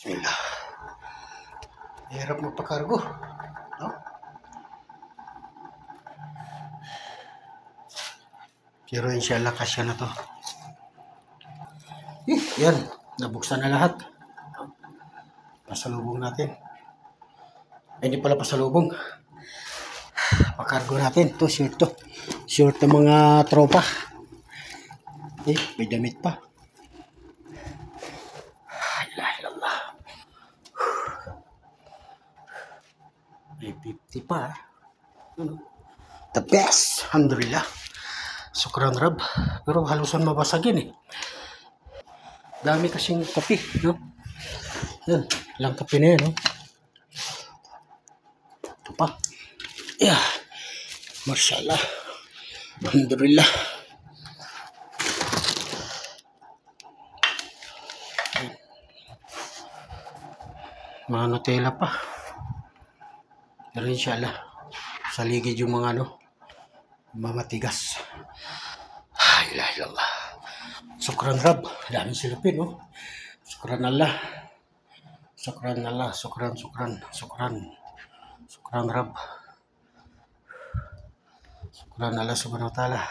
Bismillah. Hirap magpakargo. No? Pero inshallah kasya na to. Yan. Nabuksan na lahat. Pasalubong natin. Ay, hindi pala pasalubong. Pakargo natin. Ito, shirt to. Shirt ng mga tropa. May damit pa. Ilahilallah. May 50 pa. The best. Alhamdulillah. Sukran Rab. Pero halusan mabasagin eh. Dami kasing kape, no? Yan. Ilang kape na yan, no? Ito pa. Yeah. Mashallah. Alhamdulillah. Mga Nutella pa. Pero inshallah, sa ligid yung mga mamatigas. Ilahilallah. Sukran Rab. Daming silupin, no? Sukran Allah. Sukran Allah. Sukran Rab. Sukran Allah subhanahu wa ta'ala.